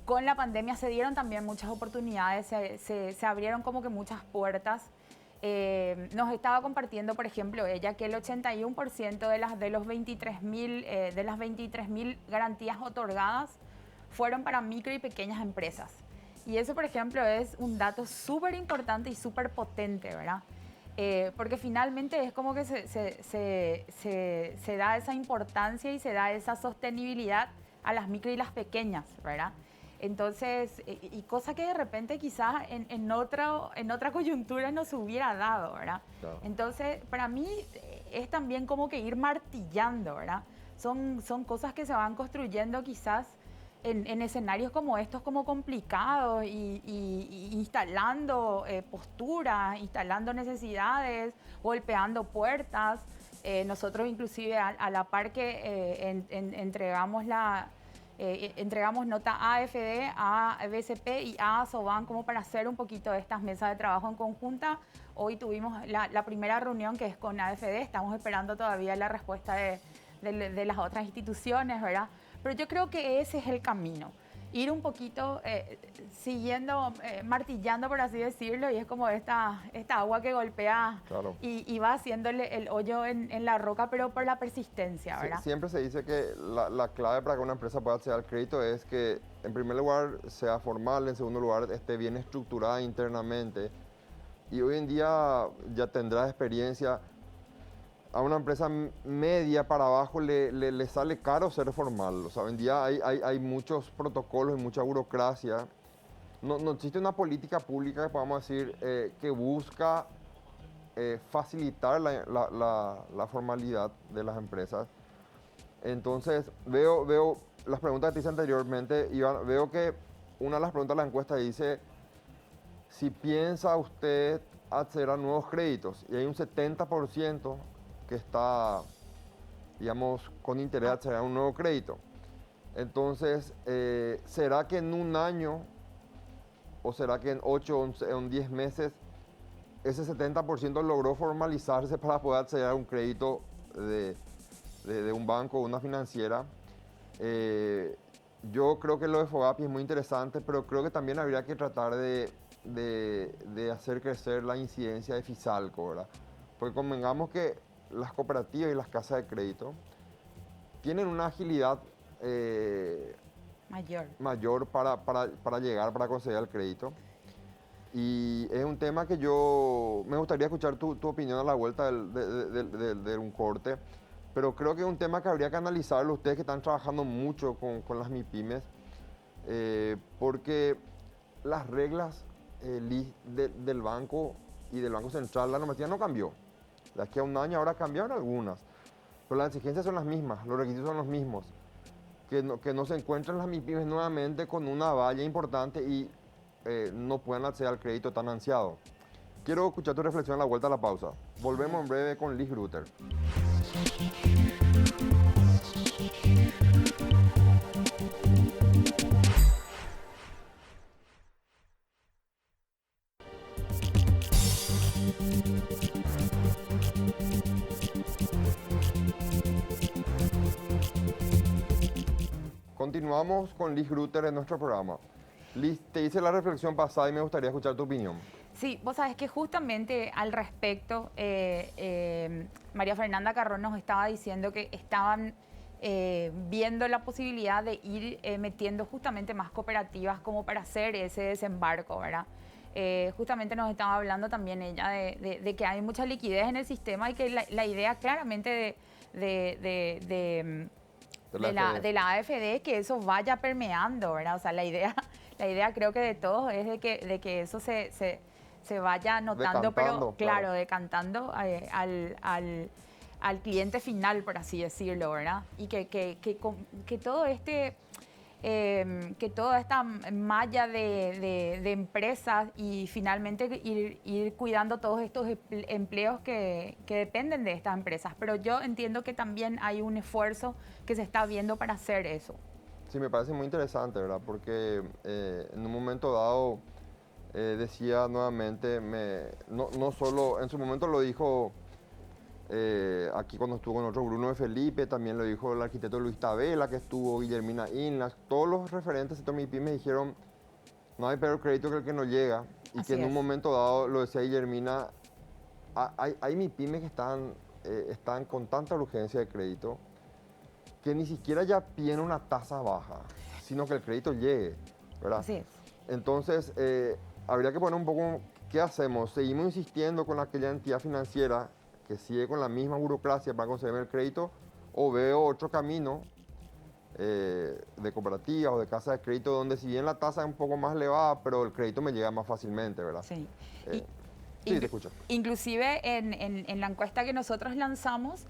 con la pandemia se dieron también muchas oportunidades, se abrieron como que muchas puertas. Nos estaba compartiendo, por ejemplo, ella que el 81% de las 23.000 garantías otorgadas fueron para micro y pequeñas empresas. Y eso, por ejemplo, es un dato súper importante y súper potente, ¿verdad? Porque finalmente es como que se da esa importancia y se da esa sostenibilidad a las micro y las pequeñas, ¿verdad? Entonces, y cosa que de repente quizás en otra coyuntura nos hubiera dado, ¿verdad? Claro. Entonces, para mí es también como que ir martillando, ¿verdad? Son cosas que se van construyendo quizás en escenarios como estos, como complicados, y instalando posturas, instalando necesidades, golpeando puertas. Nosotros inclusive a la par que entregamos nota a AFD, a BCP y a Asoban como para hacer un poquito de estas mesas de trabajo en conjunta. Hoy tuvimos la primera reunión que es con AFD, estamos esperando todavía la respuesta de las otras instituciones, ¿verdad? Pero yo creo que ese es el camino. Ir un poquito siguiendo, martillando, por así decirlo, y es como esta agua que golpea. Claro. y va haciéndole el hoyo en la roca, pero por la persistencia, ¿verdad? Siempre se dice que la clave para que una empresa pueda acceder al crédito es que, en primer lugar, sea formal, en segundo lugar, esté bien estructurada internamente. Y hoy en día ya tendrás experiencia. A una empresa media para abajo le sale caro ser formal. O sea, hoy en día hay muchos protocolos y mucha burocracia. No existe una política pública que podamos decir que busca facilitar la formalidad de las empresas. Entonces, veo las preguntas que te hice anteriormente, Iván, veo que una de las preguntas de la encuesta dice si piensa usted acceder a nuevos créditos, y hay un 70% que está, digamos, con interés de acceder a un nuevo crédito. Entonces, ¿será que en un año o será que en 8 o en 10 meses ese 70% logró formalizarse para poder acceder a un crédito de un banco o una financiera? Yo creo que lo de FOGAPI es muy interesante, pero creo que también habría que tratar de hacer crecer la incidencia de Fisalco, ¿verdad? Porque convengamos que las cooperativas y las casas de crédito tienen una agilidad mayor para llegar, para conceder el crédito. Y es un tema que me gustaría escuchar tu opinión a la vuelta de un corte, pero creo que es un tema que habría que analizarlo ustedes que están trabajando mucho con las MIPYMES, porque las reglas del banco y del Banco Central, la normativa no cambió. De aquí a un año ahora cambiaron algunas, pero las exigencias son las mismas, los requisitos son los mismos. Que no se encuentren las MIPYMES nuevamente con una valla importante y no puedan acceder al crédito tan ansiado. Quiero escuchar tu reflexión a la vuelta a la pausa. Volvemos en breve con Liz Grutter. Continuamos con Liz Grutter en nuestro programa. Liz, te hice la reflexión pasada y me gustaría escuchar tu opinión. Sí, vos sabés que justamente al respecto, María Fernanda Carrón nos estaba diciendo que estaban viendo la posibilidad de ir metiendo justamente más cooperativas como para hacer ese desembarco, ¿verdad? Justamente nos estaba hablando también ella de que hay mucha liquidez en el sistema y que la idea claramente de la AFD que eso vaya permeando, ¿verdad? O sea, la idea creo que de todos es de que eso se vaya notando, pero claro, decantando al cliente final, por así decirlo, ¿verdad? Y que todo que toda esta malla de empresas y finalmente ir cuidando todos estos empleos que dependen de estas empresas. Pero yo entiendo que también hay un esfuerzo que se está viendo para hacer eso. Sí, me parece muy interesante, ¿verdad? Porque en un momento dado decía nuevamente, no solo, en su momento lo dijo aquí cuando estuvo con otro Bruno de Felipe, también lo dijo el arquitecto Luis Tabela, que estuvo Guillermina Inlas, todos los referentes del sector MIPYME me dijeron, no hay peor crédito que el que no llega, y Así que en es. un momento dado, lo decía Guillermina, hay MIPYMES que están con tanta urgencia de crédito, que ni siquiera ya piden una tasa baja, sino que el crédito llegue, ¿verdad? Así es. Entonces, habría que poner un poco, ¿qué hacemos? ¿Seguimos insistiendo con aquella entidad financiera que sigue con la misma burocracia para conseguir el crédito? ¿O veo otro camino de cooperativas o de casas de crédito donde si bien la tasa es un poco más elevada, pero el crédito me llega más fácilmente, ¿verdad? Sí. Sí, te escucho. Inclusive en la encuesta que nosotros lanzamos,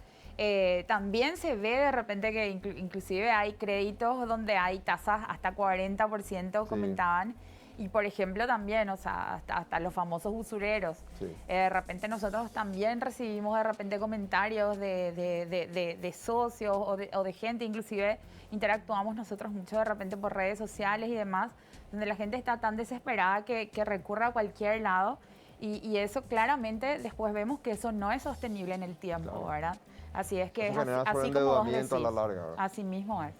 también se ve de repente que inclusive hay créditos donde hay tasas hasta 40%, comentaban. Y por ejemplo también, o sea, hasta los famosos usureros. Sí. De repente nosotros también recibimos de repente comentarios de socios o de gente, inclusive interactuamos nosotros mucho de repente por redes sociales y demás, donde la gente está tan desesperada que recurre a cualquier lado. Y eso claramente después vemos que eso no es sostenible en el tiempo, Claro. ¿verdad? Así es que Eso es genera así como vos sobreendeudamiento a la decís. larga, ¿verdad? Así mismo es,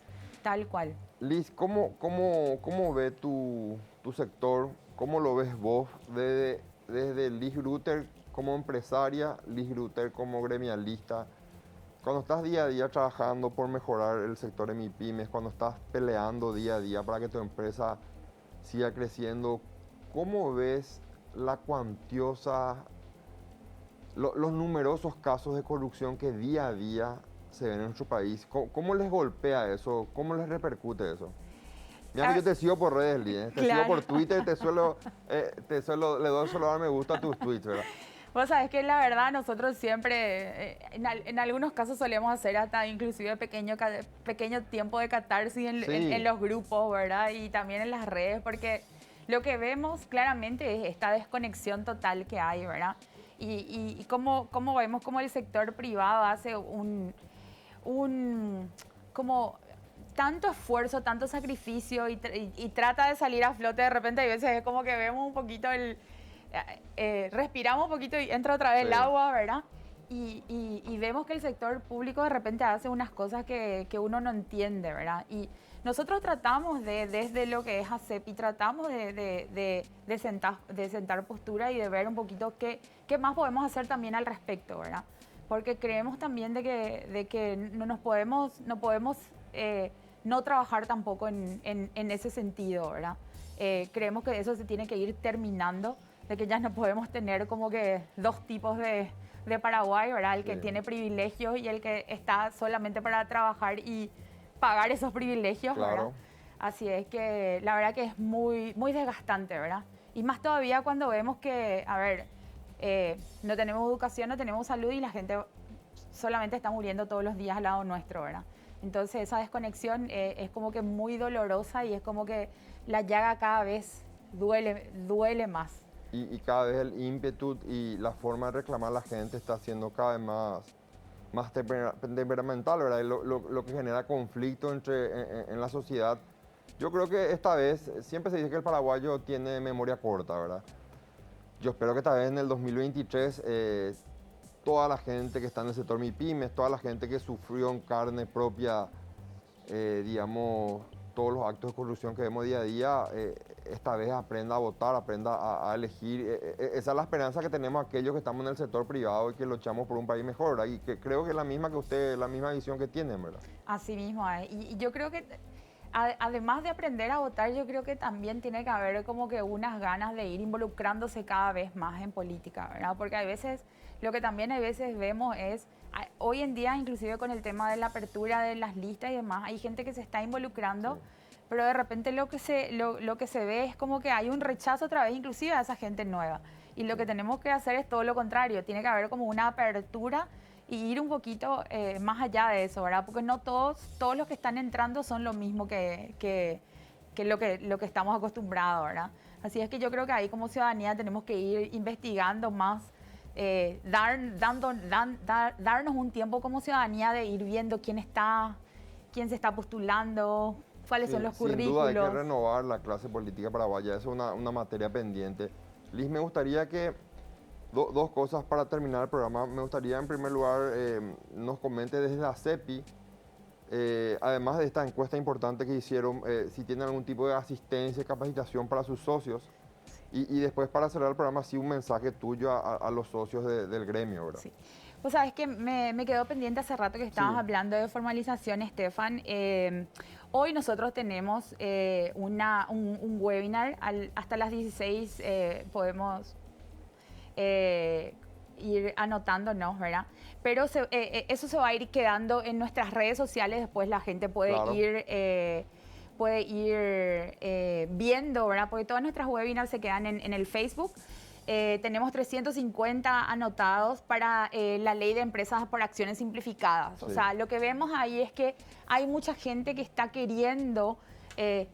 tal cual. Liz, ¿cómo ve tu sector? ¿Cómo lo ves vos desde Liz Grutter como empresaria, Liz Grutter como gremialista? Cuando estás día a día trabajando por mejorar el sector de MIPYMES, cuando estás peleando día a día para que tu empresa siga creciendo, ¿cómo ves la cuantiosa, los numerosos casos de corrupción que día a día se ven en nuestro país? ¿Cómo les golpea eso? ¿Cómo les repercute eso? Mira que yo te sigo por redes, Liz, te sigo por Twitter, le doy solo a dar me gusta a tus tweets, ¿verdad? Vos sabés que la verdad nosotros siempre, en algunos casos solemos hacer hasta inclusive pequeño tiempo de catarsis en los grupos, ¿verdad? Y también en las redes, porque lo que vemos claramente es esta desconexión total que hay, ¿verdad? Y cómo vemos cómo el sector privado hace como tanto esfuerzo, tanto sacrificio y trata de salir a flote. De repente hay veces es como que vemos un poquito respiramos un poquito y entra otra vez el agua, ¿verdad? Y vemos que el sector público de repente hace unas cosas que uno no entiende, ¿verdad? Y nosotros tratamos desde lo que es ACEPI, tratamos de sentar postura y de ver un poquito qué más podemos hacer también al respecto, ¿verdad? Porque creemos también de que no podemos no trabajar tampoco en ese sentido, ¿verdad? Creemos que eso se tiene que ir terminando, de que ya no podemos tener como que dos tipos de Paraguay, ¿verdad? El que tiene privilegios y el que está solamente para trabajar y pagar esos privilegios, Claro. ¿verdad? Así es que la verdad que es muy, muy desgastante, ¿verdad? Y más todavía cuando vemos que, a ver, no tenemos educación, no tenemos salud y la gente solamente está muriendo todos los días al lado nuestro, ¿verdad? Entonces esa desconexión es como que muy dolorosa y es como que la llaga cada vez duele más. Y cada vez el ímpetu y la forma de reclamar a la gente está siendo cada vez más temperamental, ¿verdad? Y lo que genera conflicto en la sociedad. Yo creo que esta vez, siempre se dice que el paraguayo tiene memoria corta, ¿verdad? Yo espero que esta vez en el 2023 toda la gente que está en el sector MIPYMES, toda la gente que sufrió en carne propia, digamos, todos los actos de corrupción que vemos día a día, esta vez aprenda a votar, aprenda a elegir. Esa es la esperanza que tenemos aquellos que estamos en el sector privado y que luchamos por un país mejor, ¿verdad? Y que creo que es la misma que usted, la misma visión que tienen, ¿verdad? Así mismo es. Y yo creo que además de aprender a votar, yo creo que también tiene que haber como que unas ganas de ir involucrándose cada vez más en política, ¿verdad? Porque hay veces, lo que también a veces vemos es, hoy en día inclusive con el tema de la apertura de las listas y demás, hay gente que se está involucrando, sí, pero de repente lo que se ve es como que hay un rechazo otra vez inclusive a esa gente nueva. Y lo que tenemos que hacer es todo lo contrario, tiene que haber como una apertura y ir un poquito más allá de eso, ¿verdad? Porque no todos los que están entrando son lo mismo que lo que estamos acostumbrados, ¿verdad? Así es que yo creo que ahí como ciudadanía tenemos que ir investigando más, darnos un tiempo como ciudadanía de ir viendo quién se está postulando, cuáles son los currículos. Sin duda hay que renovar la clase política paraguaya, eso es una materia pendiente. Liz, me gustaría que dos cosas para terminar el programa. Me gustaría en primer lugar nos comente desde la CEPI, además de esta encuesta importante que hicieron, si tienen algún tipo de asistencia y capacitación para sus socios. Y después para cerrar el programa, sí un mensaje tuyo a los socios del gremio, ¿verdad? Sí. Pues sabes que me quedó pendiente hace rato que estabas hablando de formalización, Estefan. Hoy nosotros tenemos un webinar, hasta las 16 podemos ir anotándonos, ¿verdad? Pero eso se va a ir quedando en nuestras redes sociales, después la gente puede ir viendo, ¿verdad? Porque todas nuestras webinars se quedan en el Facebook. Tenemos 350 anotados para la ley de empresas por acciones simplificadas. Sí. O sea, lo que vemos ahí es que hay mucha gente que está queriendo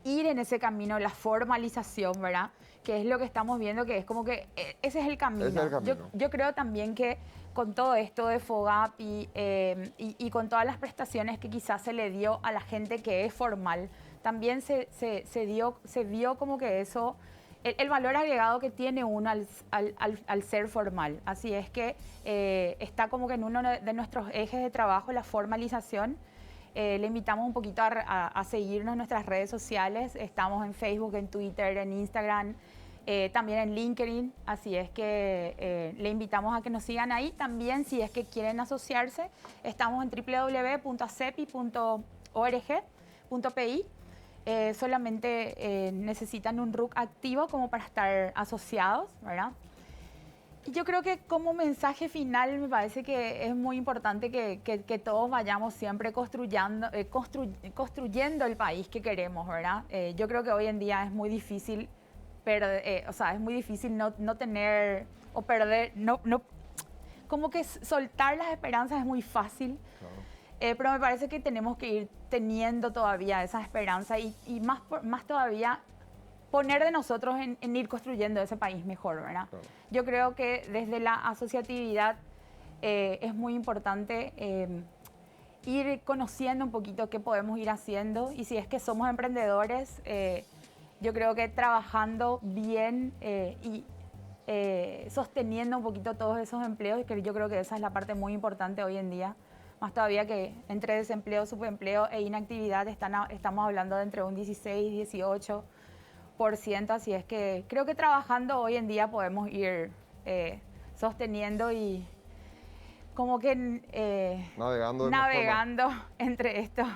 ir en ese camino, la formalización, ¿verdad? Que es lo que estamos viendo, que es como que ese es el camino. Ese es el camino. Yo creo también que con todo esto de FOGAP y con todas las prestaciones que quizás se le dio a la gente que es formal, también se vio como que eso, el valor agregado que tiene uno al ser formal. Así es que está como que en uno de nuestros ejes de trabajo, la formalización. Le invitamos un poquito a seguirnos en nuestras redes sociales. Estamos en Facebook, en Twitter, en Instagram, también en LinkedIn. Así es que le invitamos a que nos sigan ahí. También, si es que quieren asociarse, estamos en www.cepi.org.pi. Solamente necesitan un RUC activo como para estar asociados, ¿verdad? Y yo creo que como mensaje final me parece que es muy importante que todos vayamos siempre construyendo el país que queremos, ¿verdad? Yo creo que hoy en día es muy difícil es muy difícil no tener o perder, como que soltar las esperanzas es muy fácil. Claro. Pero me parece que tenemos que ir teniendo todavía esa esperanza y más todavía poner de nosotros en ir construyendo ese país mejor, ¿verdad? Claro. Yo creo que desde la asociatividad es muy importante ir conociendo un poquito qué podemos ir haciendo y si es que somos emprendedores, yo creo que trabajando bien y sosteniendo un poquito todos esos empleos, que yo creo que esa es la parte muy importante hoy en día. Más todavía que entre desempleo, subempleo e inactividad estamos hablando de entre un 16 y 18%, así es que creo que trabajando hoy en día podemos ir sosteniendo y como que navegando entre estos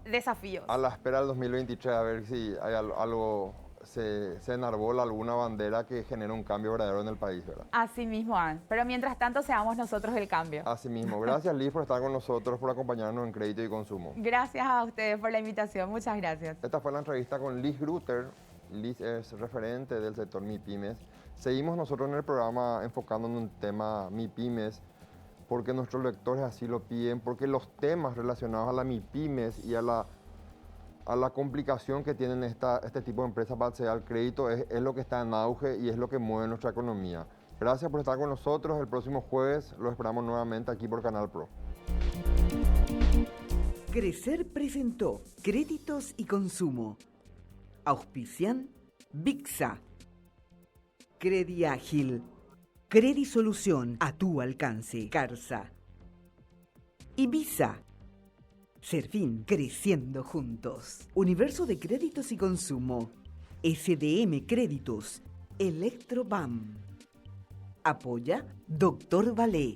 desafíos. A la espera del 2023, a ver si hay algo, se enarbola alguna bandera que genere un cambio verdadero en el país, ¿verdad? Así mismo, pero mientras tanto seamos nosotros el cambio. Así mismo. Gracias, Liz, por estar con nosotros, por acompañarnos en Crédito y Consumo. Gracias a ustedes por la invitación, muchas gracias. Esta fue la entrevista con Liz Grutter. Liz es referente del sector MIPYMES. Seguimos nosotros en el programa enfocándonos en un tema MIPYMES, porque nuestros lectores así lo piden, porque los temas relacionados a la MIPYMES y a la complicación que tienen este tipo de empresas para acceder al crédito es lo que está en auge y es lo que mueve nuestra economía. Gracias por estar con nosotros. El próximo jueves lo esperamos nuevamente aquí por Canal Pro. Crecer presentó Créditos y Consumo. Auspician Bixa, Crediágil, Credisolución a tu alcance, Carsa, Ibiza, Serfín, creciendo juntos. Universo de créditos y consumo. SDM Créditos. Electrobam. Apoya Dr. Valé.